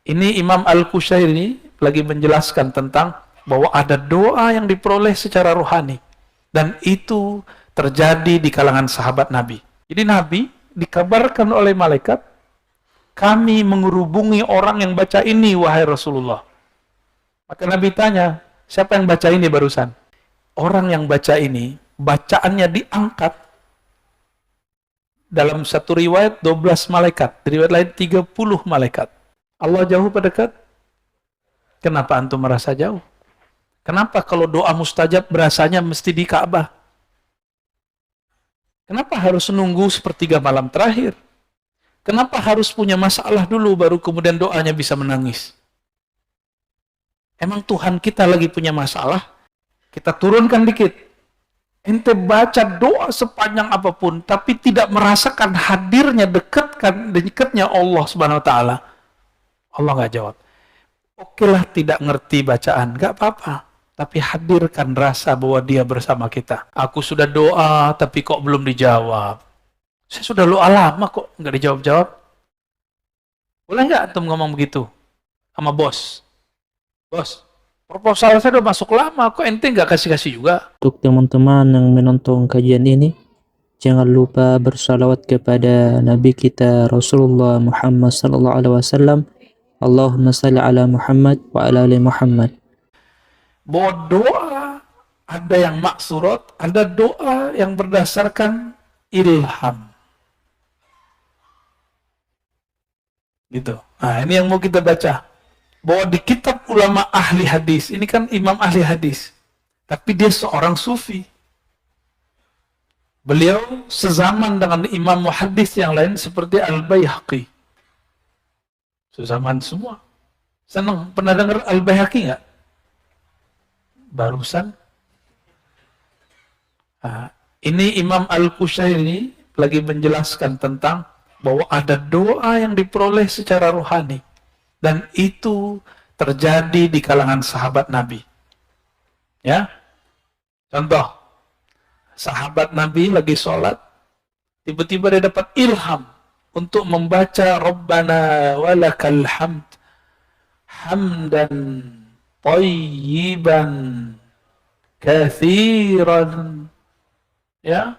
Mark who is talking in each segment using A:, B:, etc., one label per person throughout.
A: Ini Imam Al-Qushairi lagi menjelaskan tentang bahwa ada doa yang diperoleh secara rohani. Dan itu terjadi di kalangan sahabat Nabi. Jadi Nabi dikabarkan oleh malaikat, kami menghubungi orang yang baca ini, wahai Rasulullah. Maka Nabi tanya, siapa yang baca ini barusan? Orang yang baca ini, bacaannya diangkat. Dalam satu riwayat 12 malaikat, di riwayat lain 30 malaikat. Allah jauh apa dekat? Kenapa antum merasa jauh? Kenapa kalau doa mustajab berasanya mesti di Ka'bah? Kenapa harus nunggu sepertiga malam terakhir? Kenapa harus punya masalah dulu baru kemudian doanya bisa menangis? Emang Tuhan kita lagi punya masalah? Kita turunkan dikit. Ente baca doa sepanjang apapun, tapi tidak merasakan hadirnya, dekatnya Allah Subhanahu Wa Taala. Allah nggak jawab. Okelah tidak ngerti bacaan, nggak apa-apa. Tapi hadirkan rasa bahwa dia bersama kita. Aku sudah doa, tapi kok belum dijawab. Saya sudah doa lama kok nggak dijawab-jawab. Boleh nggak antum ngomong begitu sama bos? Bos, proposal saya udah masuk lama, kok ente nggak kasih-kasih juga?
B: Untuk teman-teman yang menonton kajian ini, jangan lupa bersalawat kepada Nabi kita Rasulullah Muhammad sallallahu alaihi wasallam. Allahumma salli ala Muhammad wa ala ali Muhammad.
A: Bahwa doa ada yang maksurat, ada doa yang berdasarkan ilham. Gitu. Nah, ini yang mau kita baca. Bahwa di kitab ulama ahli hadis, ini kan imam ahli hadis, tapi dia seorang sufi. Beliau sezaman dengan imam muhaddis yang lain seperti Al-Baihaqi. Sezaman semua. Senang, pernah dengar Al-Baihaqi nggak? Barusan. Nah, ini Imam Al-Qushairi lagi menjelaskan tentang bahwa ada doa yang diperoleh secara rohani. Dan itu terjadi di kalangan sahabat Nabi. Ya, contoh, sahabat Nabi lagi sholat, tiba-tiba dia dapat ilham untuk membaca Rabbana walakal hamd, hamdan tayyiban kathiran, ya,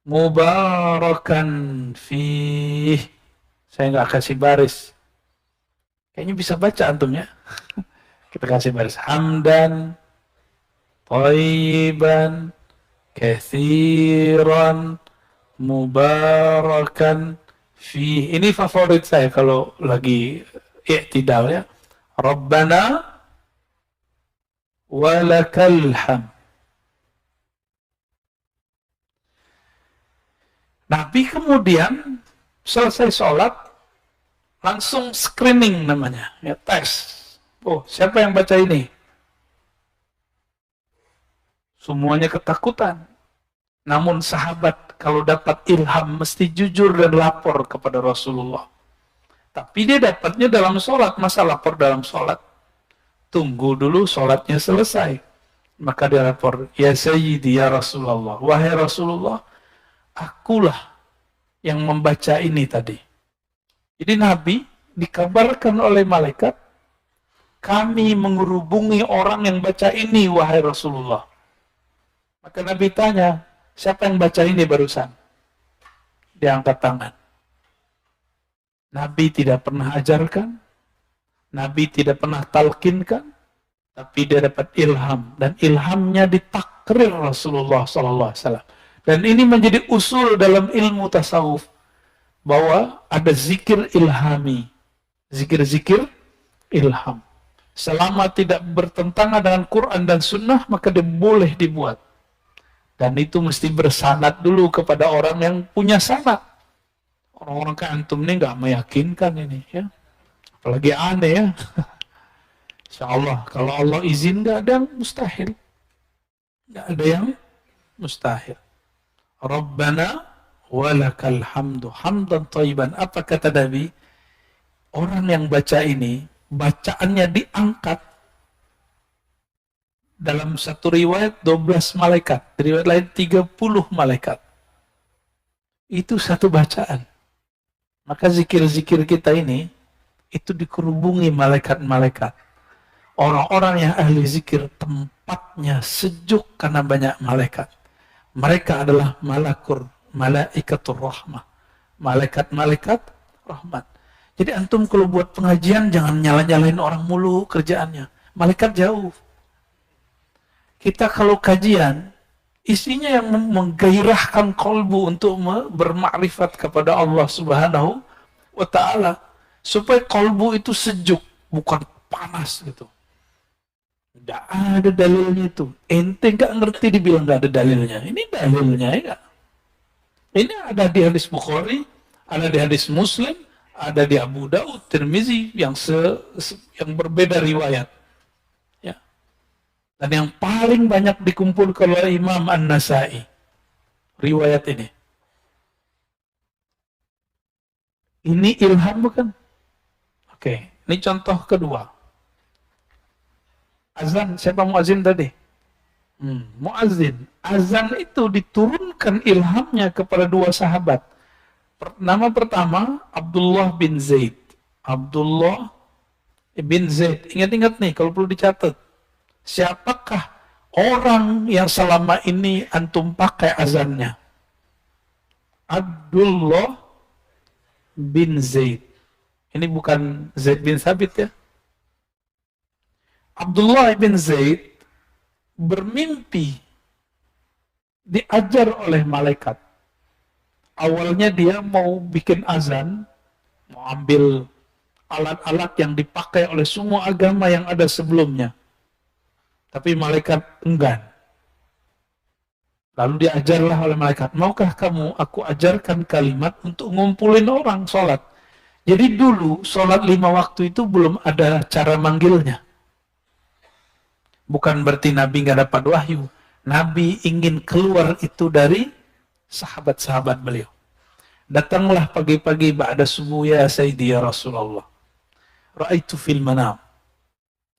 A: mubarakan fih. Saya nggak kasih baris. Kayaknya bisa baca antum ya. Kita kasih baris. Hamdan tayyiban kathiran mubarakan fi. Ini favorit saya kalau lagi i'tidal ya. Rabbana walakal hamd. Nabi kemudian selesai sholat langsung screening namanya, ya, tes. Oh, siapa yang baca ini? Semuanya ketakutan. Namun sahabat kalau dapat ilham mesti jujur dan lapor kepada Rasulullah. Tapi dia dapatnya dalam sholat, masa lapor dalam sholat? Tunggu dulu sholatnya selesai. Maka dia lapor, ya Sayyidi ya Rasulullah, wahai Rasulullah, akulah yang membaca ini tadi. Jadi Nabi dikabarkan oleh malaikat, kami menghubungi orang yang baca ini, wahai Rasulullah. Maka Nabi tanya, siapa yang baca ini barusan? Dia angkat tangan. Nabi tidak pernah ajarkan, Nabi tidak pernah talkinkan, tapi dia dapat ilham. Dan ilhamnya ditakrir Rasulullah SAW. Dan ini menjadi usul dalam ilmu tasawuf. Bahwa ada zikir ilhami. Zikir-zikir ilham. Selama tidak bertentangan dengan Quran dan Sunnah, maka dia boleh dibuat. Dan itu mesti bersanad dulu kepada orang yang punya sanad. Orang-orang kayak antum ini nggak meyakinkan ini, ya. Apalagi aneh ya. Insya Allah, kalau Allah izin nggak ada yang mustahil. Nggak ada yang mustahil. Rabbana walakal hamdu hamdan thayyiban. Apa kata Nabi? Orang yang baca ini, bacaannya diangkat. Dalam satu riwayat 12 malaikat, di riwayat lain 30 malaikat. Itu satu bacaan. Maka zikir-zikir kita ini itu dikerubungi malaikat-malaikat. Orang-orang yang ahli zikir tempatnya sejuk karena banyak malaikat. Mereka adalah malaikatur rahmah. Malaikat-malaikat rahmat. Jadi antum kalau buat pengajian jangan nyala-nyalain orang mulu kerjaannya. Malaikat jauh. Kita kalau kajian, isinya yang menggairahkan kolbu untuk bermakrifat kepada Allah Subhanahu wa ta'ala. Supaya kolbu itu sejuk, bukan panas gitu. Tidak ada dalilnya itu. Ente nggak ngerti dibilang nggak ada dalilnya. Ini dalilnya ya. Ini ada di hadis Bukhari, ada di hadis Muslim, ada di Abu Daud, Tirmizi yang yang berbeda riwayat. Ya. Dan yang paling banyak dikumpulkan oleh Imam An-Nasai riwayat ini. Ini ilham bukan? Oke, ini contoh kedua. Azan, siapa muazin tadi? Muazin. Azan itu diturunkan ilhamnya kepada dua sahabat. Nama pertama Abdullah bin Zaid. Abdullah bin Zaid. Ingat-ingat nih kalau perlu dicatat. Siapakah orang yang selama ini antum pakai azannya? Abdullah bin Zaid. Ini bukan Zaid bin Sabit ya. Abdullah bin Zaid bermimpi diajar oleh malaikat. Awalnya dia mau bikin azan, mau ambil alat-alat yang dipakai oleh semua agama yang ada sebelumnya. Tapi malaikat enggan. Lalu diajarlah oleh malaikat, maukah kamu aku ajarkan kalimat untuk ngumpulin orang sholat? Jadi dulu sholat 5 waktu itu belum ada cara manggilnya. Bukan berarti Nabi nggak dapat wahyu. Nabi ingin keluar itu dari sahabat-sahabat beliau. Datanglah pagi-pagi ba'da subuh ya Sayyidi ya Rasulullah. Ra'aitu fil manam.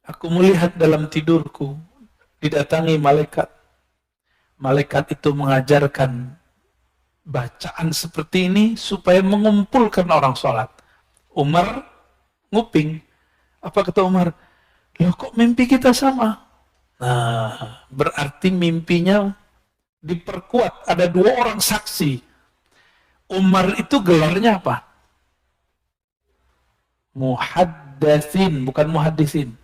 A: Aku melihat dalam tidurku didatangi malaikat. Malaikat itu mengajarkan bacaan seperti ini supaya mengumpulkan orang sholat. Umar nguping. Apa kata Umar? Loh kok mimpi kita sama? Nah, berarti mimpinya diperkuat. Ada 2 orang saksi. Umar itu gelarnya apa? Muhaddatsin, bukan muhaddisin.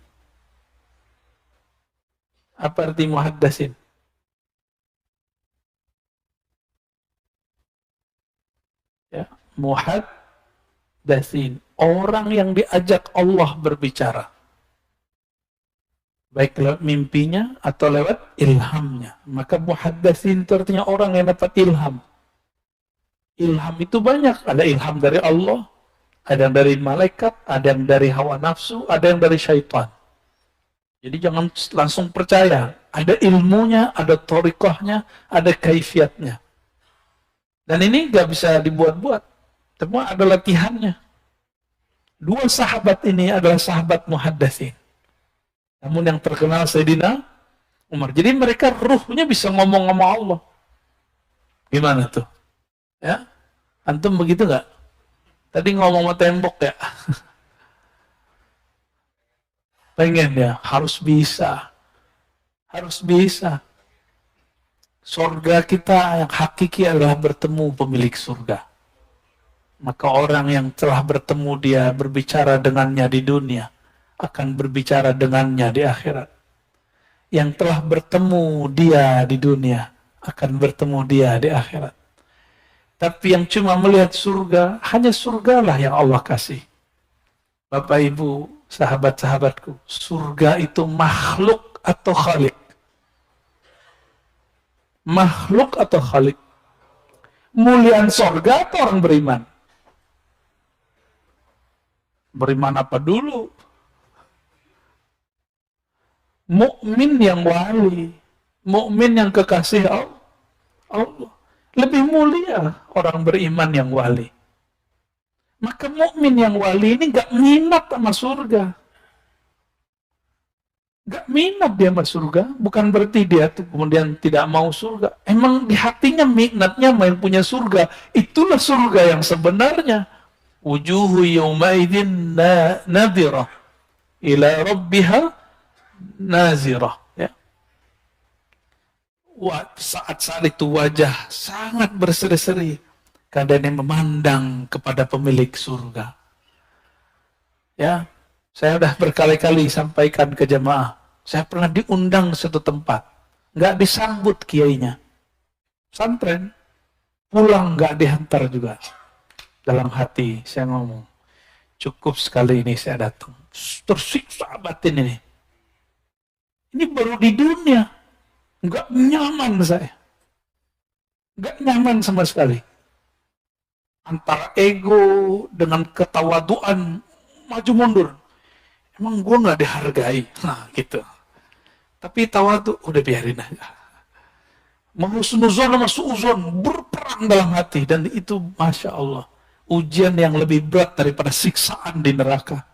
A: Apa arti muhaddatsin? Ya, muhaddatsin, orang yang diajak Allah berbicara. Baik lewat mimpinya atau lewat ilhamnya. Maka muhaddatsin itu artinya orang yang dapat ilham. Ilham itu banyak. Ada ilham dari Allah, ada yang dari malaikat, ada yang dari hawa nafsu, ada yang dari syaitan. Jadi jangan langsung percaya. Ada ilmunya, ada thariqahnya, ada kaifiatnya. Dan ini gak bisa dibuat-buat. Semua ada latihannya. 2 sahabat ini adalah sahabat muhaddatsin. Namun yang terkenal Sayyidina Umar. Jadi mereka ruhnya bisa ngomong sama Allah. Gimana tuh? Ya, antum begitu nggak? Tadi ngomong sama tembok ya. Pengen ya, harus bisa. Harus bisa. Surga kita yang hakiki adalah bertemu pemilik surga. Maka orang yang telah bertemu dia, berbicara dengannya di dunia, akan berbicara dengannya di akhirat. Yang telah bertemu dia di dunia, akan bertemu dia di akhirat. Tapi yang cuma melihat surga, hanya surgalah yang Allah kasih. Bapak Ibu, sahabat-sahabatku, surga itu makhluk atau khalik? Makhluk atau khalik? Muliaan surga atau orang beriman? Beriman apa dulu? Mukmin yang wali, mukmin yang kekasih Allah. Lebih mulia orang beriman yang wali. Maka mukmin yang wali ini gak minat sama surga. Gak minat dia sama surga. Bukan berarti dia tuh kemudian tidak mau surga. Emang di hatinya minatnya main punya surga. Itulah surga yang sebenarnya. wujuhu yawmaidin nadhirah ila rabbiha nazirah. Ya. Saat-saat itu wajah sangat berseri-seri karena dia memandang kepada pemilik surga. Ya, saya sudah berkali-kali sampaikan ke jemaah. Saya pernah diundang ke satu tempat, nggak disambut kiainya. Santren, pulang nggak dihantar juga. Dalam hati saya ngomong, cukup sekali ini saya datang. Tersiksa batin ini. Ini baru di dunia, nggak nyaman saya, nggak nyaman sama sekali. Antara ego dengan ketawaduan maju mundur. Emang gue nggak dihargai, nah gitu. Tapi tawadu udah biarin aja. Mau husnuzon sama suuzon berperang dalam hati, dan itu masya Allah ujian yang lebih berat daripada siksaan di neraka.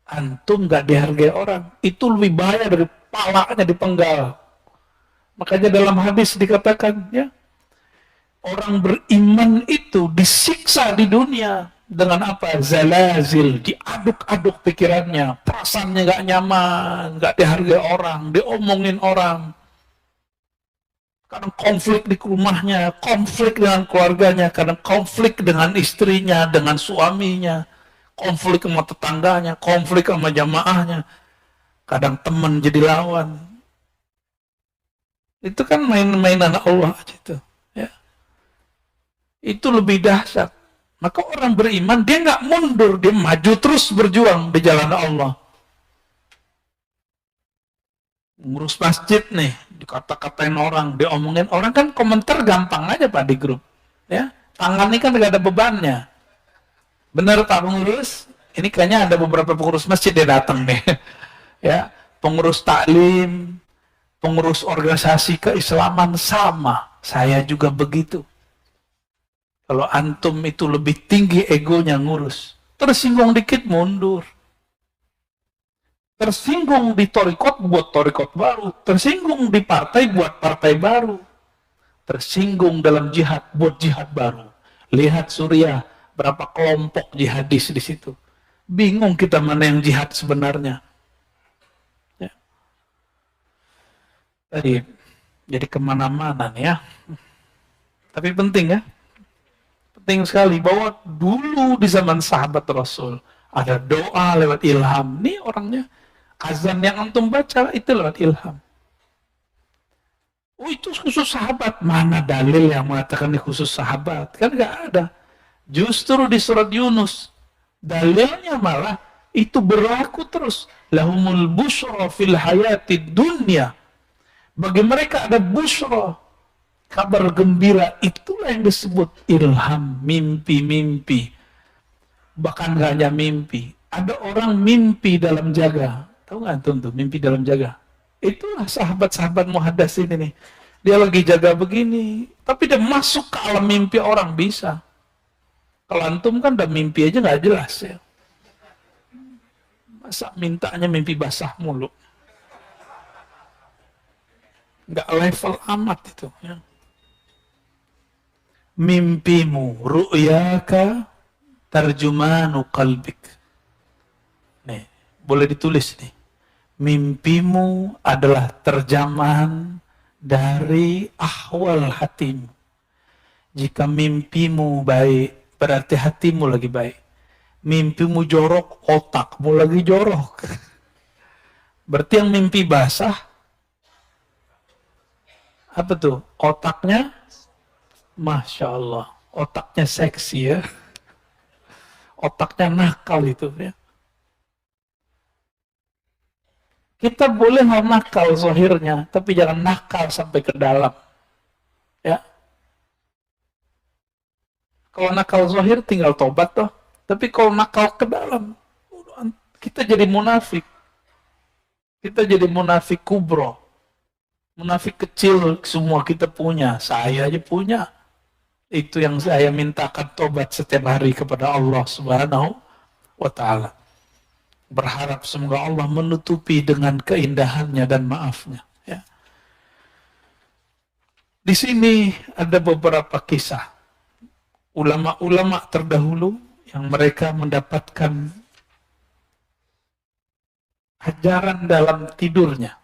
A: Antum nggak dihargai orang, itu lebih bahaya dari palanya dipenggal. Makanya dalam hadis dikatakan, ya, orang beriman itu disiksa di dunia dengan apa? Zalazil, diaduk-aduk pikirannya, perasaannya nggak nyaman, nggak dihargai orang, diomongin orang. Kadang konflik di rumahnya, konflik dengan keluarganya, kadang konflik dengan istrinya, dengan suaminya, konflik sama tetangganya, konflik sama jamaahnya. Kadang teman jadi lawan. Itu kan main-mainan Allah aja itu. Ya. Itu lebih dahsyat. Maka orang beriman, dia nggak mundur, dia maju terus berjuang di jalan Allah. Ngurus masjid nih, dikata-katain orang, diomongin orang, kan komentar gampang aja Pak di grup. Ya, tangan ini kan nggak ada bebannya. Benar Pak pengurus? Ini kayaknya ada beberapa pengurus masjid dia datang nih. Ya, pengurus taklim, pengurus organisasi keislaman sama. Saya juga begitu. Kalau antum itu lebih tinggi egonya ngurus, tersinggung dikit mundur. Tersinggung di torikot buat torikot baru. Tersinggung di partai buat partai baru. Tersinggung dalam jihad buat jihad baru. Lihat Suriah, berapa kelompok jihadis di situ. Bingung kita mana yang jihad sebenarnya. Ya. Tadi jadi kemana-mana nih ya. Tapi penting ya. Penting sekali bahwa dulu di zaman sahabat Rasul ada doa lewat ilham. Nih orangnya azan yang antum baca itu lewat ilham. Oh itu khusus sahabat. Mana dalil yang mengatakan ini khusus sahabat? Kan nggak ada. Justru di surat Yunus dalilnya malah itu berlaku terus. Lahumul busyra fil hayatid dunya. Bagi mereka ada busyra, kabar gembira, itulah yang disebut ilham, mimpi-mimpi. Bahkan gak hanya mimpi, ada orang mimpi dalam jaga. Tahu nggak tuh mimpi dalam jaga? Itulah sahabat-sahabat muhaddas ini nih. Dia lagi jaga begini, tapi dia masuk ke alam mimpi orang bisa. Kalau antum kan udah mimpi aja nggak jelas ya. Masa mintanya mimpi basah mulu? Nggak level amat itu ya. Mimpimu ru'yaka tarjumanu qalbik. Nih, boleh ditulis nih. Mimpimu adalah terjemahan dari ahwal hatimu. Jika mimpimu baik, berarti hatimu lagi baik. Mimpimu jorok, otakmu lagi jorok. Berarti yang mimpi basah, apa tuh? Otaknya, Masya Allah, otaknya seksi ya. Otaknya nakal itu ya. Kita boleh nakal zahirnya, tapi jangan nakal sampai ke dalam. Ya. Kalau nakal zahir tinggal tobat toh. Tapi kalau nakal ke dalam, kita jadi munafik. Kita jadi munafik kubro. Munafik kecil semua kita punya, saya aja punya. Itu yang saya mintakan tobat setiap hari kepada Allah Subhanahu wa Ta'ala. Berharap semoga Allah menutupi dengan keindahannya dan maafnya. Ya. Di sini ada beberapa kisah. ulama-ulama terdahulu yang mereka mendapatkan ajaran dalam tidurnya.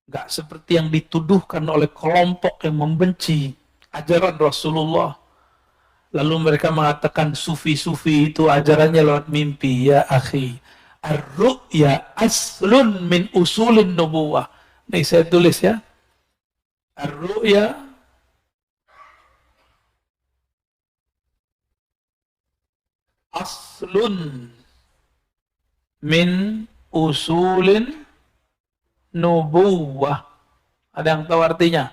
A: Nggak seperti yang dituduhkan oleh kelompok yang membenci ajaran Rasulullah. Lalu mereka mengatakan sufi-sufi itu ajarannya lewat mimpi. Ya akhi, ar-ru'ya aslun min usulin nubuwah. Nih saya tulis ya. Ar-ru'ya aslun min usulin nubuwah. Ada yang tahu artinya?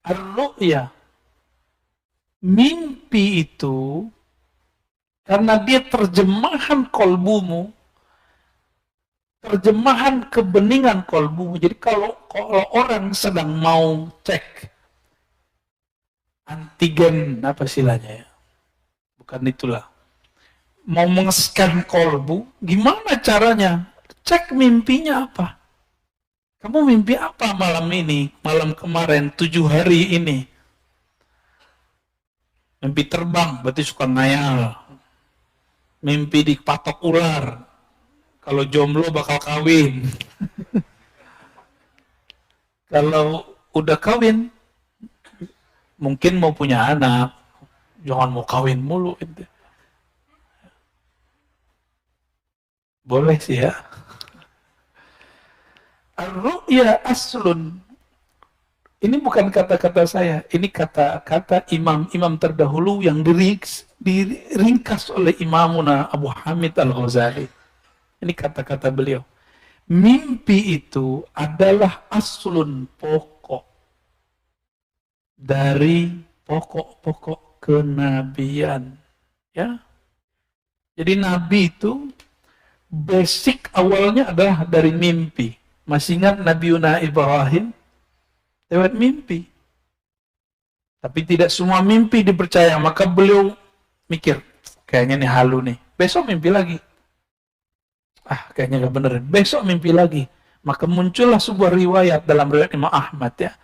A: Ar-ru'ya, mimpi itu karena dia terjemahan kolbumu, terjemahan kebeningan kolbumu. Jadi kalau orang sedang mau cek antigen, apa istilahnya ya? Bukan itulah. Mau mengeskan kolbu, gimana caranya? Cek mimpinya apa. Kamu mimpi apa malam ini, malam kemarin, 7 hari ini? Mimpi terbang, berarti suka ngayal. Mimpi dipatok ular, kalau jomblo bakal kawin. Kalau udah kawin, mungkin mau punya anak, jangan mau kawin mulu. Boleh sih ya. Ar-ru'ya aslun. Ini bukan kata-kata saya, ini kata-kata imam-imam terdahulu yang diringkas oleh Imamuna Abu Hamid Al-Ghazali. Ini kata-kata beliau. Mimpi itu adalah aslun, pokok dari pokok-pokok kenabian. Ya. Jadi nabi itu basic awalnya adalah dari mimpi. Masih ingat Nabi Ibrahim lewat mimpi. Tapi tidak semua mimpi dipercaya, maka beliau mikir, kayaknya ini halu nih. Besok mimpi lagi. Kayaknya gak bener. Besok mimpi lagi. Maka muncullah sebuah riwayat dalam riwayat Imam Ahmad ya.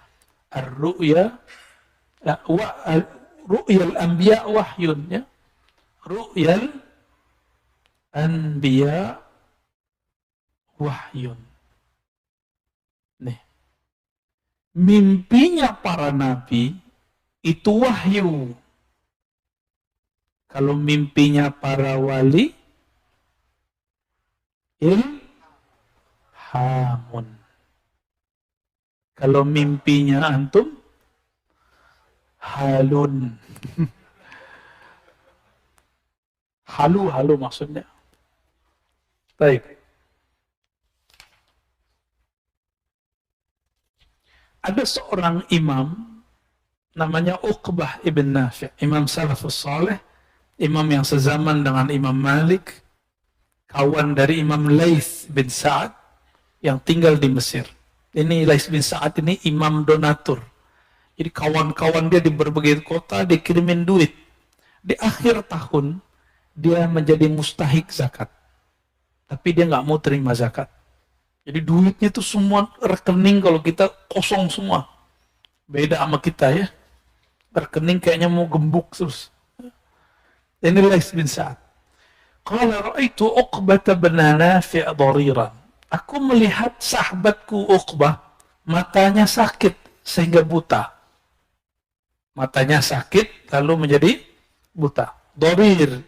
A: Ar-ru'ya ru'yal anbiya wahyun ya. Ru'yal anbiya wahyun. Nih. Mimpinya para nabi itu wahyu. Kalau mimpinya para wali ilhamun. Kalau mimpinya antum halun. Halu maksudnya. Baik. Ada seorang imam namanya Uqbah ibn Nafi', imam salafus saleh, imam yang sezaman dengan Imam Malik, kawan dari Imam Laits bin Sa'ad yang tinggal di Mesir. Ini Laits bin Sa'ad ini imam donatur. Jadi kawan-kawan dia di berbagai kota dikirimin duit. Di akhir tahun dia menjadi mustahik zakat. Tapi dia nggak mau terima zakat. Jadi duitnya itu semua rekening kalau kita kosong semua. Beda sama kita ya. Rekening kayaknya mau gembuk terus. Ini Laits bin Sa'ad. Qala ra'aitu Uqbah bin Nafi' dhariran. Aku melihat sahabatku Uqbah matanya sakit sehingga buta. Matanya sakit lalu menjadi buta. Dharir.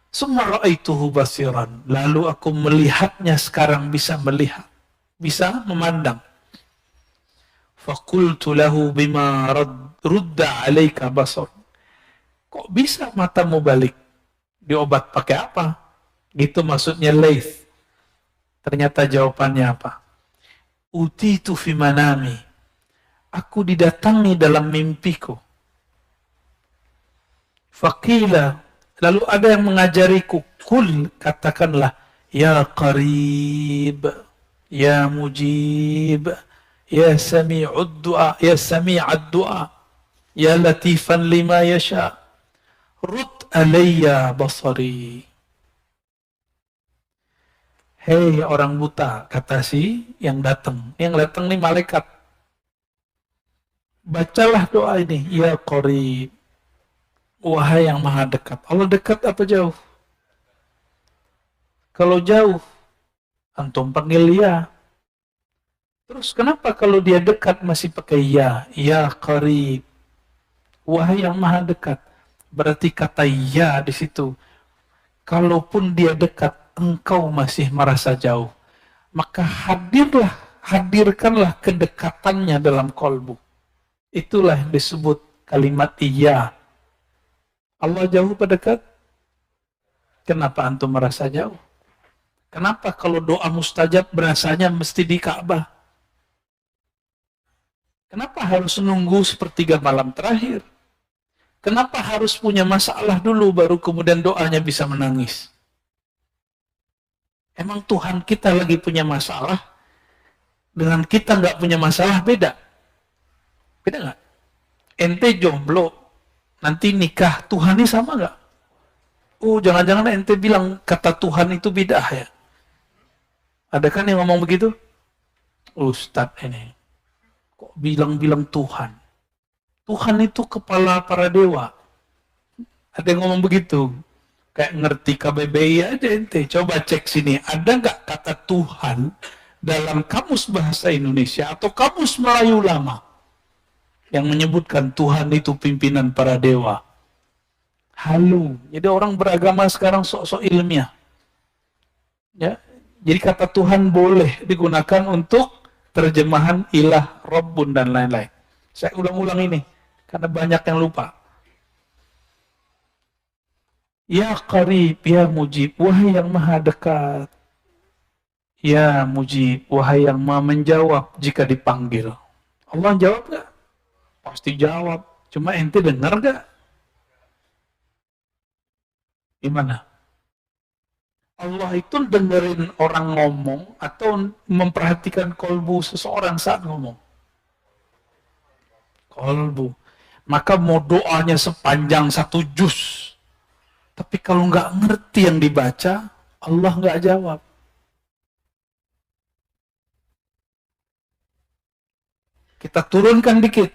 A: Summa ra'aituhu basiran. Lalu aku melihatnya sekarang bisa melihat, bisa memandang. Faqultu lahu bima rudda 'alaika basar. Kok bisa matamu balik? Diobat pakai apa? Gitu maksudnya Laits. Ternyata jawabannya apa? Utitu fi manami. Aku didatangi dalam mimpiku. Faqila, lalu ada yang mengajariku, kul, katakanlah, ya qarib, ya mujib, ya sami'ud du'a, ya sami'ad du'a, ya latifan lima yasha, rud alayya basari. Hei orang buta, kata si yang datang. Yang datang nih malaikat. Bacalah doa ini. Ya Qarib. Wahai yang maha dekat. Allah dekat apa jauh? Kalau jauh, antum panggil ya. Terus kenapa kalau dia dekat masih pakai ya? Ya Qarib. Wahai yang maha dekat. Berarti kata ya di situ. Kalaupun dia dekat, engkau masih merasa jauh. Maka hadirkanlah kedekatannya dalam kolbu. Itulah yang disebut kalimat iya. Allah jauh apa dekat? Kenapa antum merasa jauh? Kenapa kalau doa mustajab berasanya mesti di Ka'bah? Kenapa harus nunggu sepertiga malam terakhir? Kenapa harus punya masalah dulu baru kemudian doanya bisa menangis? Emang Tuhan kita lagi punya masalah? Dengan kita nggak punya masalah beda? Beda nggak? Ente jomblo, nanti nikah, Tuhan ini sama nggak? Oh, jangan-jangan ente bilang kata Tuhan itu bidah ya? Ada kan yang ngomong begitu? Ustadz ini, kok bilang-bilang Tuhan? Tuhan itu kepala para dewa. Ada yang ngomong begitu. Kayak ngerti KBBI aja ente. Coba cek sini, ada nggak kata Tuhan dalam kamus bahasa Indonesia atau kamus Melayu lama yang menyebutkan Tuhan itu pimpinan para dewa? Halu. Jadi orang beragama sekarang sok-sok ilmiah. Ya, jadi kata Tuhan boleh digunakan untuk terjemahan ilah, Rabbun, dan lain-lain. Saya ulang-ulang ini, karena banyak yang lupa. Ya Qarib, ya Mujib, wahai yang maha dekat. Ya Mujib, wahai yang maha menjawab jika dipanggil. Allah jawab gak? Pasti jawab. Cuma ente dengar gak? Gimana? Allah itu dengerin orang ngomong atau memperhatikan kolbu seseorang saat ngomong? Kolbu. Maka mau doanya sepanjang 1 juz, tapi kalau nggak ngerti yang dibaca, Allah nggak jawab. Kita turunkan dikit.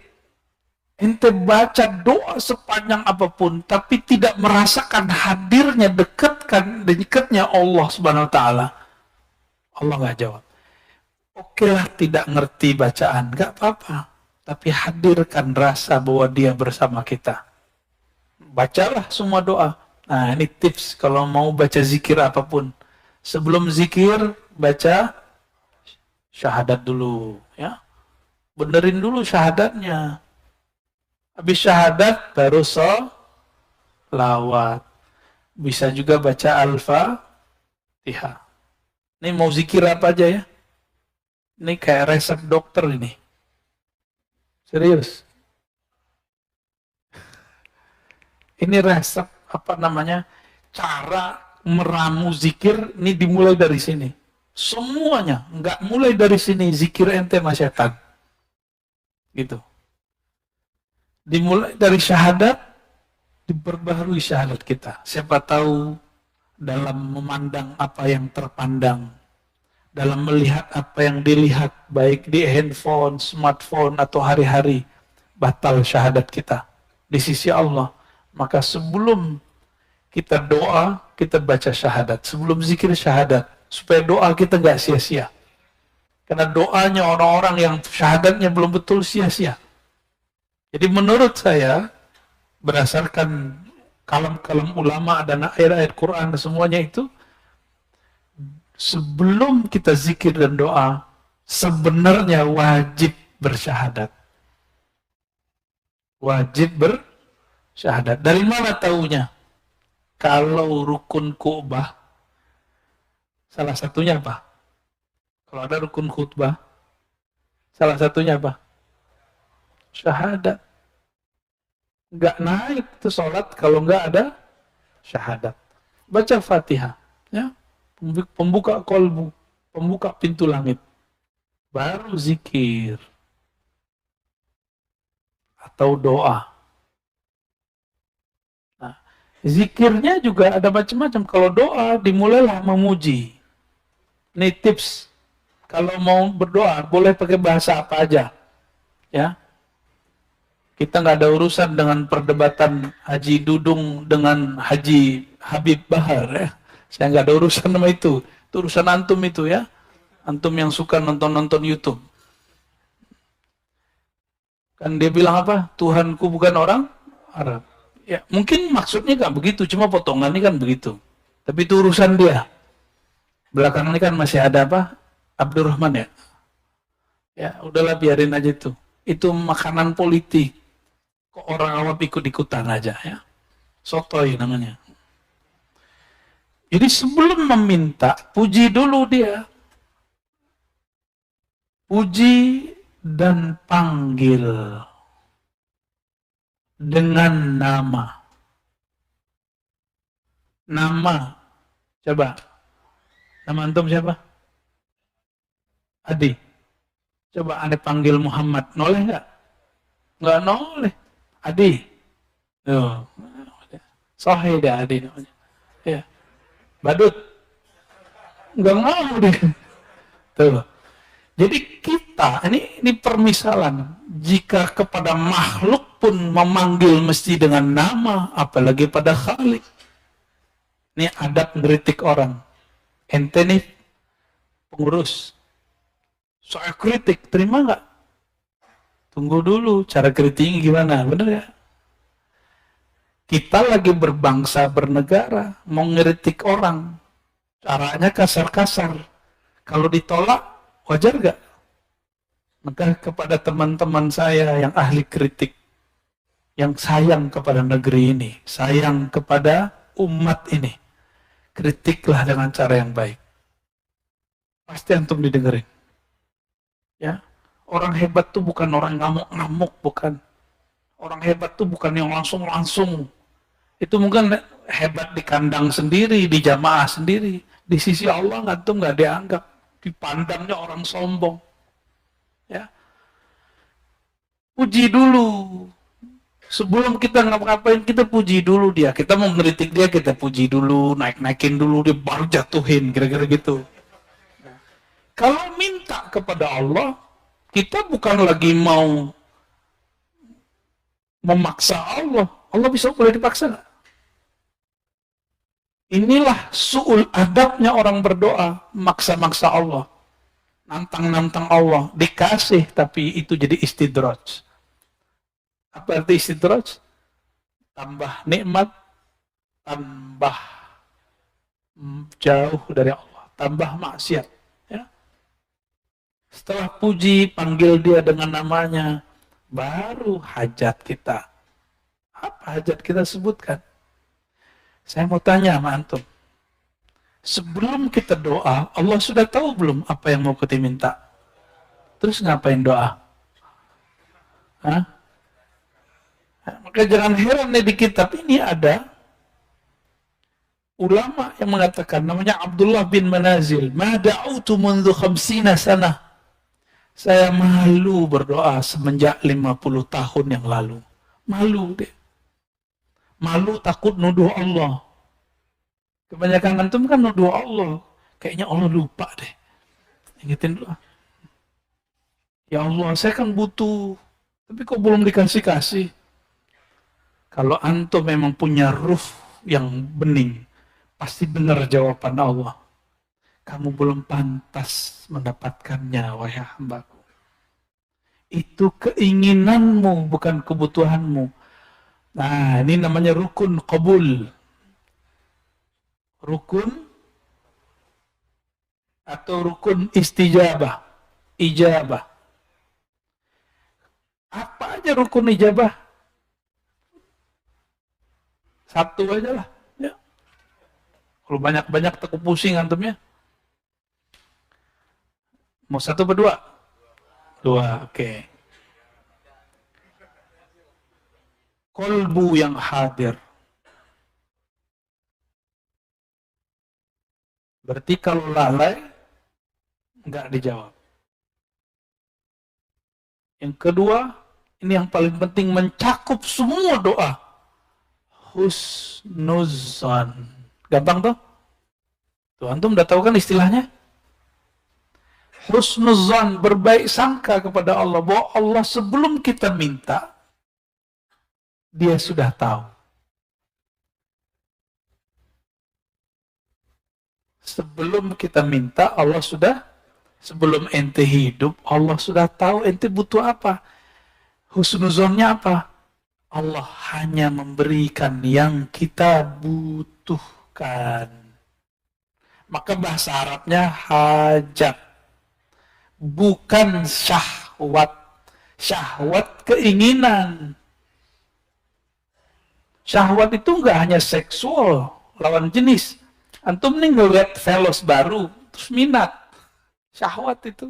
A: Ente baca doa sepanjang apapun, tapi tidak merasakan hadirnya, dekatnya Allah Subhanahu Wa Taala, Allah nggak jawab. Oke lah, tidak ngerti bacaan, nggak apa-apa, tapi hadirkan rasa bahwa Dia bersama kita. Bacalah semua doa. Nah, ini tips kalau mau baca zikir apapun. Sebelum zikir, baca syahadat dulu, ya. Benerin dulu syahadatnya. Habis syahadat baru sholawat. Bisa juga baca Al-Fatihah. Ini mau zikir apa aja ya? Ini kayak resep dokter ini. Serius. Ini resep apa namanya? Cara meramu zikir ini dimulai dari sini. Semuanya, nggak mulai dari sini zikir ente sama setan. Gitu. Dimulai dari syahadat, diperbaharui syahadat kita. Siapa tahu dalam memandang apa yang terpandang, dalam melihat apa yang dilihat, baik di handphone, smartphone, atau hari-hari, batal syahadat kita di sisi Allah. Maka sebelum kita doa, kita baca syahadat. Sebelum zikir syahadat, supaya doa kita nggak sia-sia. Karena doanya orang-orang yang syahadatnya belum betul sia-sia. Jadi menurut saya, berdasarkan kalam-kalam ulama dan ayat-ayat Quran semuanya itu, sebelum kita zikir dan doa, sebenarnya wajib bersyahadat. Wajib bersyahadat. Dari mana taunya? Kalau rukun khutbah, salah satunya apa? Kalau ada rukun khutbah, salah satunya apa? Syahadat. Nggak naik itu sholat kalau nggak ada syahadat. Baca Fatihah, ya, pembuka kolbu, pembuka pintu langit, baru zikir atau doa. Nah, zikirnya juga ada macam-macam. Kalau doa dimulailah memuji. Ini tips. Kalau mau berdoa, boleh pakai bahasa apa aja. Ya. Kita nggak ada urusan dengan perdebatan Haji Dudung dengan Haji Habib Bahar. Ya. Saya nggak ada urusan sama itu. Itu urusan antum itu ya. Antum yang suka nonton-nonton YouTube. Kan dia bilang apa? Tuhanku bukan orang Arab. Ya, mungkin maksudnya nggak begitu, cuma potongannya kan begitu. Tapi itu urusan dia. Belakangan ini kan masih ada apa? Abdurrahman ya. Ya, udahlah biarin aja itu. Itu makanan politik. Kok orang awam ikut-ikutan aja ya. Sotoy namanya. Jadi sebelum meminta, puji dulu dia. Puji dan panggil dengan nama. Nama. Coba. Nama antum siapa? Adi. Coba Anda panggil Muhammad. Noleh nggak? Nggak noleh. Adi. Tuh. Sohe dia Adi namanya. Ya. Badut. Nggak mau dia. Tuh. Jadi kita, ini permisalan. Jika kepada makhluk pun memanggil mesti dengan nama, apalagi pada Khalik. Ini adab ngeritik orang. Ente nih pengurus. Soal kritik, terima nggak? Tunggu dulu, cara kritiknya gimana, bener ya? Kita lagi berbangsa, bernegara, mau ngeritik orang. Caranya kasar-kasar. Kalau ditolak, wajar gak? Maka kepada teman-teman saya yang ahli kritik, yang sayang kepada negeri ini, sayang kepada umat ini, kritiklah dengan cara yang baik. Pasti antum didengerin. Ya, orang hebat tuh bukan orang ngamuk-ngamuk, bukan. Orang hebat tuh bukan yang langsung-langsung. Itu mungkin hebat di kandang sendiri, di jamaah sendiri. Di sisi Allah antum nggak dianggap, dipandangnya orang sombong. Ya, puji dulu. Sebelum kita ngapa-ngapain, kita puji dulu dia. Kita mau ngeritik dia, kita puji dulu, naik-naikin dulu, dia baru jatuhin, kira-kira gitu. Kalau minta kepada Allah, kita bukan lagi mau memaksa Allah. Allah bisa boleh dipaksa nggak? Inilah su'ul adabnya orang berdoa, maksa-maksa Allah. Nantang-nantang Allah, dikasih tapi itu jadi istidraj. Apa arti istidraj? Tambah nikmat, tambah jauh dari Allah, tambah maksiat. Ya. Setelah puji, panggil dia dengan namanya, baru hajat kita. Apa hajat kita sebutkan? Saya mau tanya sama antum. Sebelum kita doa, Allah sudah tahu belum apa yang mau kita minta? Terus ngapain doa? Hah? Maka jangan heran nih, di kitab ini ada ulama yang mengatakan, namanya Abdullah bin Manazil, ma da'utu mundhu khamsina sana. Saya malu berdoa semenjak 50 tahun yang lalu. Malu deh. Malu takut nuduh Allah. Kebanyakan antum kan nuduh Allah. Kayaknya Allah lupa deh. Ingetin dulu. Ya Allah, saya kan butuh. Tapi kok belum dikasih-kasih? Kalau antum memang punya ruh yang bening, pasti benar jawaban Allah. Kamu belum pantas mendapatkannya, wahai hambaku. Itu keinginanmu, bukan kebutuhanmu. Nah, ini namanya rukun qabul. Rukun atau rukun istijabah. Ijabah. Apa aja rukun ijabah? Satu aja lah. Ya. Kalau banyak-banyak takut pusing antumnya. Mau satu berdua? Dua, oke. Kolbu yang hadir. Berarti kalau lalai, nggak dijawab. Yang kedua, ini yang paling penting, mencakup semua doa. Husnuzan. Gampang tuh? Tuh, antum udah tahu kan istilahnya? husnuzan, berbaik sangka kepada Allah, bahwa Allah sebelum kita minta, dia sudah tahu. Sebelum kita minta, Allah sudah, sebelum ente hidup, Allah sudah tahu ente butuh apa. Husnuzonnya apa? Allah hanya memberikan yang kita butuhkan. Maka bahasa Arabnya hajat, bukan syahwat. Syahwat keinginan. Syahwat itu enggak hanya seksual, lawan jenis. Antum nih ngeliat velos baru, terus minat. Syahwat itu.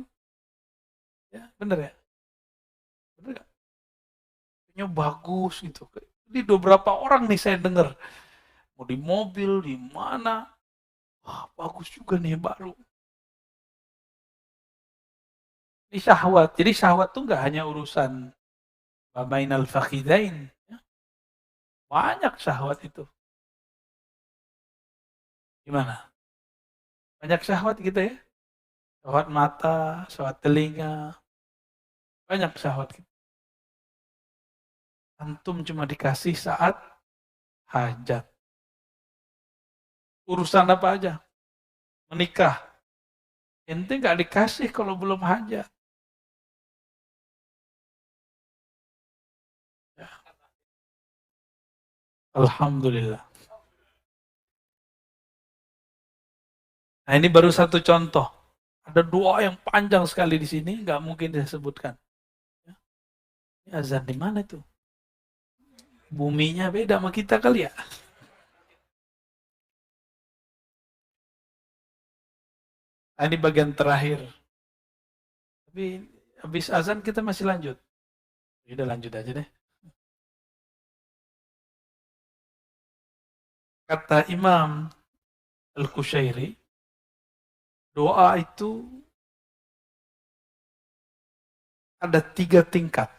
A: Ya, bener ya? Bener gak? Nya bagus gitu. Ini beberapa orang nih saya dengar. Mau di mobil, di mana. Wah, bagus juga nih baru. Ini syahwat. Jadi syahwat tuh nggak hanya urusan babainal fakhidain. Ya. Banyak syahwat itu. Gimana? Banyak syahwat kita ya? Syahwat mata, syahwat telinga. Banyak syahwat kita. Antum cuma dikasih saat hajat. Urusan apa aja? Menikah. Ente nggak dikasih kalau belum hajat. Ya. Alhamdulillah. Nah ini baru satu contoh. Ada doa yang panjang sekali di sini, nggak mungkin disebutkan. Ya. Ini azan di mana itu? Buminya beda sama kita kali ya. Nah, ini bagian terakhir. Tapi habis azan kita masih lanjut. Udah lanjut aja deh. Kata Imam Al-Qushairi, doa itu ada 3 tingkat.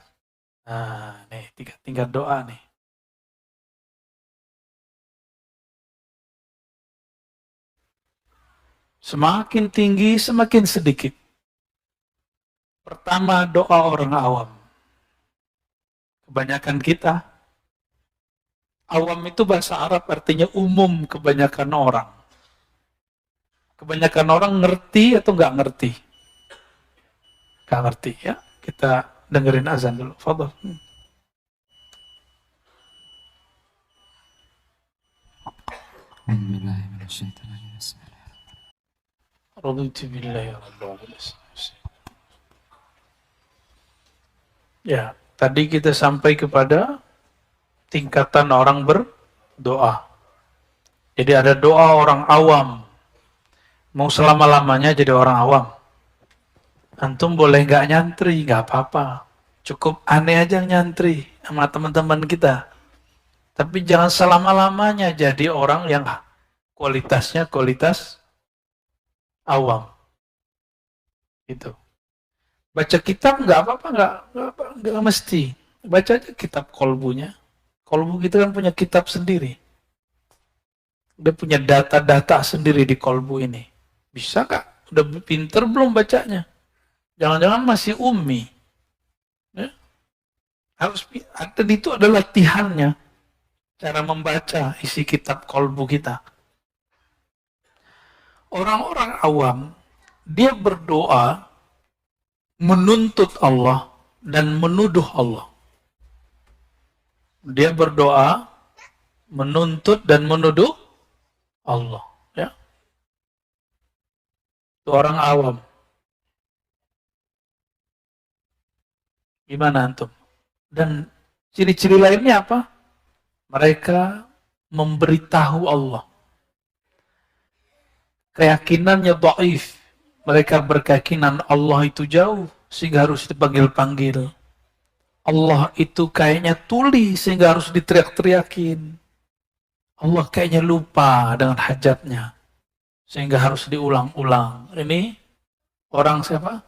A: Nah, nih 3 tingkat doa nih. Semakin tinggi, semakin sedikit. Pertama, doa orang awam. Kebanyakan kita, awam itu bahasa Arab artinya umum kebanyakan orang. Kebanyakan orang ngerti atau nggak ngerti? Nggak ngerti ya. Kita dengerin azan dulu. Fadhal. Ya, tadi kita sampai kepada tingkatan orang berdoa. Jadi ada doa orang awam. Mau selama-lamanya jadi orang awam. Antum boleh nggak nyantri, nggak apa-apa. Cukup aneh aja nyantri sama teman-teman kita. Tapi jangan selama-lamanya jadi orang yang kualitasnya kualitas awam. Gitu. Baca kitab nggak apa-apa, nggak mesti. Baca aja kitab kolbunya. Kolbu kita kan punya kitab sendiri. Dia punya data-data sendiri di kolbu ini. Bisa nggak? Udah pinter belum bacanya? Jangan-jangan masih ummi. Ya? Harus ada itu ada latihannya. Cara membaca isi kitab kolbu kita. Orang-orang awam, dia berdoa menuntut Allah dan menuduh Allah. Dia berdoa menuntut dan menuduh Allah. Ya. Itu orang awam. Gimana antum? Dan ciri-ciri lainnya apa? Mereka memberitahu Allah. Keyakinannya dhaif. Mereka berkeyakinan Allah itu jauh sehingga harus dipanggil-panggil. Allah itu kayaknya tuli sehingga harus diteriak-teriakin. Allah kayaknya lupa dengan hajatnya sehingga harus diulang-ulang. Ini orang siapa?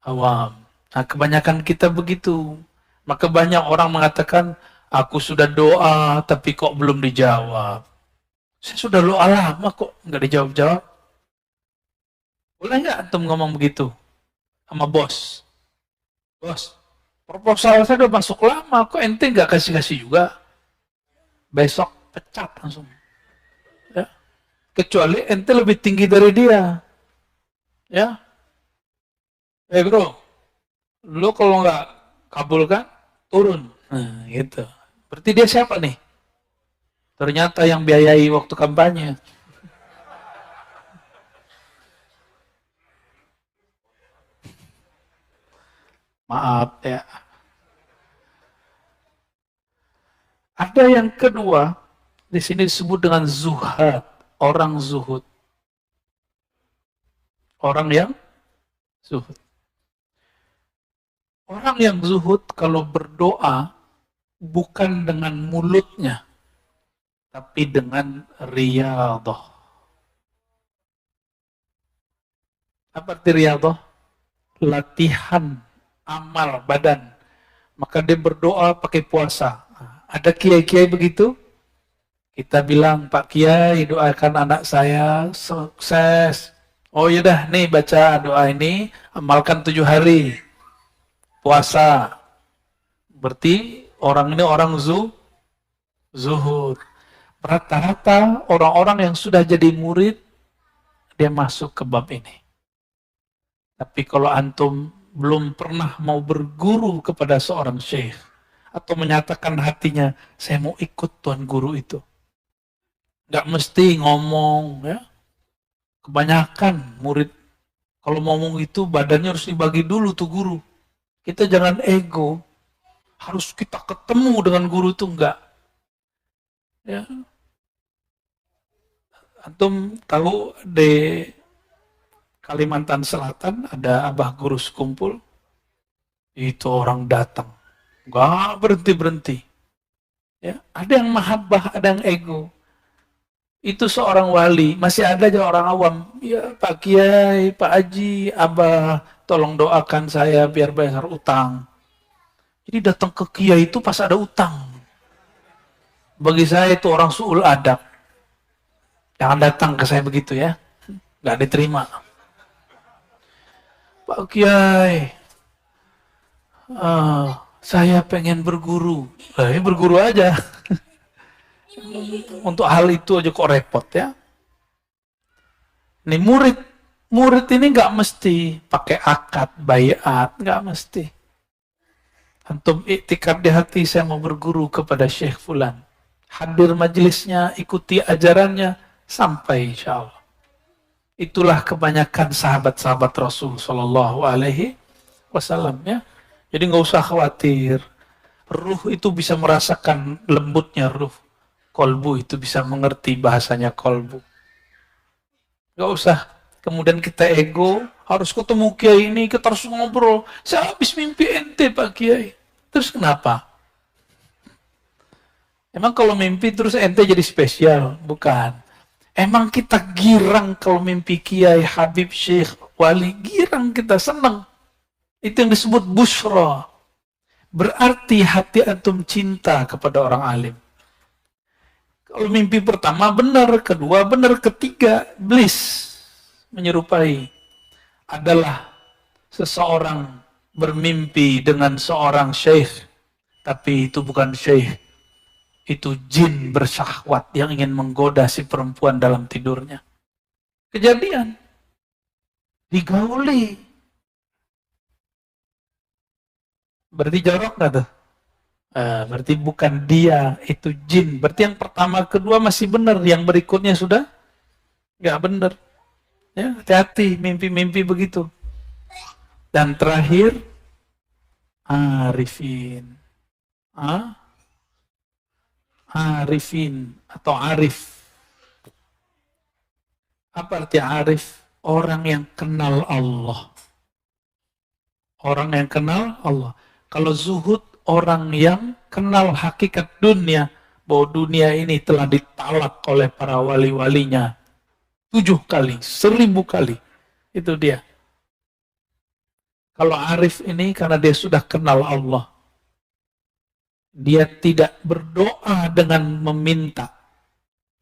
A: Awam. Nah, kebanyakan kita begitu. Maka banyak orang mengatakan, aku sudah doa tapi kok belum dijawab. Saya sudah doa lama kok nggak dijawab-jawab. Boleh nggak antum ngomong begitu sama bos? Bos, proposal saya udah masuk lama, kok ente nggak kasih-kasih juga? Besok pecat langsung. Ya. Kecuali ente lebih tinggi dari dia. Ya, bro, lu kalau nggak kabulkan, turun. Nah, gitu. Berarti dia siapa nih? Ternyata yang biayai waktu kampanye. Maaf ya. Ada yang kedua, di sini disebut dengan zuhad, orang zuhud. Orang yang zuhud. Orang yang zuhud kalau berdoa bukan dengan mulutnya, tapi dengan riyadhah. Apa arti riyadhah? Latihan amal badan. Maka dia berdoa pakai puasa. Ada kiai-kiai begitu? Kita bilang, Pak Kiai, doakan anak saya sukses. Oh yaudah, nih baca doa ini, amalkan 7 hari. Puasa. Berarti orang ini orang zuhud. Rata-rata orang-orang yang sudah jadi murid, dia masuk ke bab ini. Tapi kalau antum belum pernah mau berguru kepada seorang syekh, atau menyatakan hatinya, saya mau ikut tuan guru itu. Nggak mesti ngomong, ya. Kebanyakan murid, kalau ngomong itu badannya harus dibagi dulu tuh guru. Kita jangan ego, harus kita ketemu dengan guru itu enggak. Ya. Antum tahu di Kalimantan Selatan ada abah guru sekumpul, itu orang datang, nggak berhenti-berhenti. Ya, ada yang mahabbah, ada yang ego. Itu seorang wali, masih ada aja orang awam. Ya Pak Kiai, Pak Haji, abah, tolong doakan saya biar bayar utang. Jadi datang ke Kiai itu pas ada utang. Bagi saya itu orang su'ul adab. Jangan datang ke saya begitu ya, nggak diterima. Pak Kiai, saya pengen berguru. Berguru aja. Untuk hal itu aja kok repot ya. Nih murid ini nggak mesti pakai akad, bayat, nggak mesti. Antum iktikad di hati, saya mau berguru kepada Syekh Fulan. Hadir majelisnya, ikuti ajarannya, sampai insya Allah. Itulah kebanyakan sahabat-sahabat Rasul Shallallahu Alaihi Wasallam ya. Jadi nggak usah khawatir. Ruh itu bisa merasakan lembutnya ruh. Kolbu itu bisa mengerti bahasanya kolbu. Gak usah kemudian kita ego, harus ketemu Kiai ini, kita harus ngobrol. Saya habis mimpi ente Pak Kiai. Terus kenapa? Emang kalau mimpi terus ente jadi spesial? Bukan. Emang kita girang kalau mimpi Kiai, Habib, Syekh, Wali. Girang kita, senang. Itu yang disebut busyra. Berarti hati antum cinta kepada orang alim. Kalau mimpi pertama benar, kedua benar, ketiga bliss menyerupai. Adalah seseorang bermimpi dengan seorang syekh, tapi itu bukan syekh, itu jin bersyahwat yang ingin menggoda si perempuan dalam tidurnya. Kejadian, digauli. Berarti jorok nggak tuh? Berarti bukan dia, itu jin. Berarti yang pertama, kedua masih benar, yang berikutnya sudah nggak benar. Ya, hati-hati mimpi-mimpi begitu. Dan terakhir, arifin. Arifin atau arif. Apa arti arif? Orang yang kenal Allah. Orang yang kenal Allah. Kalau zuhud, orang yang kenal hakikat dunia, bahwa dunia ini telah ditalak oleh para wali-walinya 7 kali, 1000 kali. Itu dia. Kalau arif ini karena dia sudah kenal Allah. Dia tidak berdoa dengan meminta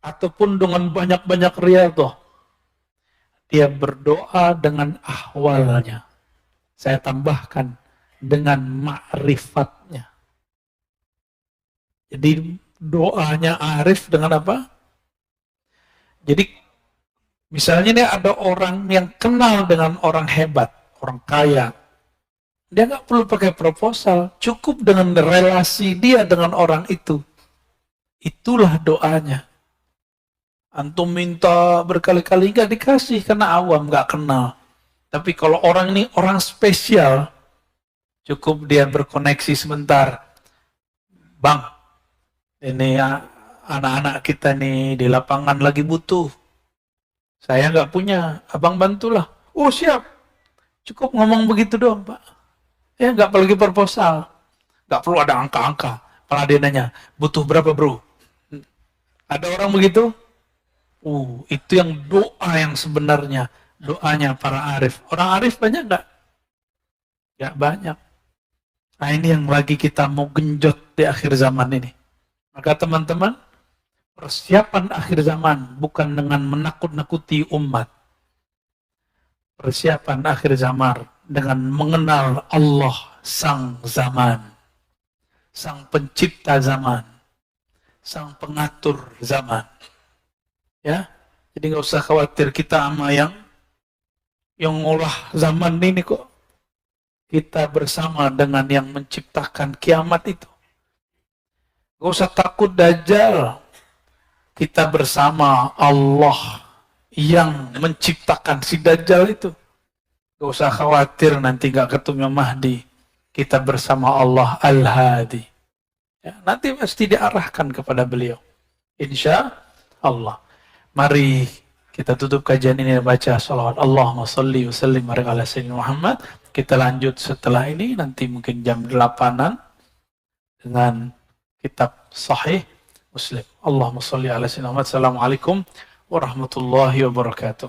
A: ataupun dengan banyak-banyak riyadhah. dia berdoa dengan ahwalnya. Saya tambahkan dengan ma'rifatnya. Jadi doanya arif dengan apa? Jadi misalnya nih ada orang yang kenal dengan orang hebat, orang kaya. Dia nggak perlu pakai proposal, cukup dengan relasi dia dengan orang itu. Itulah doanya. Antum minta berkali-kali nggak dikasih karena awam nggak kenal. Tapi kalau orang ini orang spesial, cukup dia berkoneksi sebentar. Bang, ini anak-anak kita nih di lapangan lagi butuh. Saya nggak punya, abang bantulah. Oh siap, cukup ngomong begitu doang Pak. Ya nggak perlu lagi proposal, nggak perlu ada angka-angka. Malah dia nanya, butuh berapa bro? Ada orang begitu? Itu yang doa yang sebenarnya. Doanya para arif. Orang arif banyak nggak? Nggak banyak. Nah ini yang lagi kita mau genjot di akhir zaman ini. Maka teman-teman, persiapan akhir zaman bukan dengan menakut-nakuti umat. Persiapan akhir zaman dengan mengenal Allah sang zaman, sang pencipta zaman, sang pengatur zaman. Ya, jadi nggak usah khawatir kita sama yang ngolah zaman ini kok. Kita bersama dengan yang menciptakan kiamat itu. Gak usah takut Dajjal. Kita bersama Allah yang menciptakan si Dajjal itu. Gak usah khawatir nanti gak ketemu Mahdi. Kita bersama Allah Al-Hadi. Ya, nanti pasti diarahkan kepada beliau. Insya Allah. Mari kita tutup kajian ini baca salawat Allahumma salli wa sallim ala sayyidina Muhammad. Kita lanjut setelah ini nanti mungkin jam 8-an dengan kitab Sahih Muslim. Allahumma salli ala sayyidina Muhammad. Assalamualaikum warahmatullahi wabarakatuh.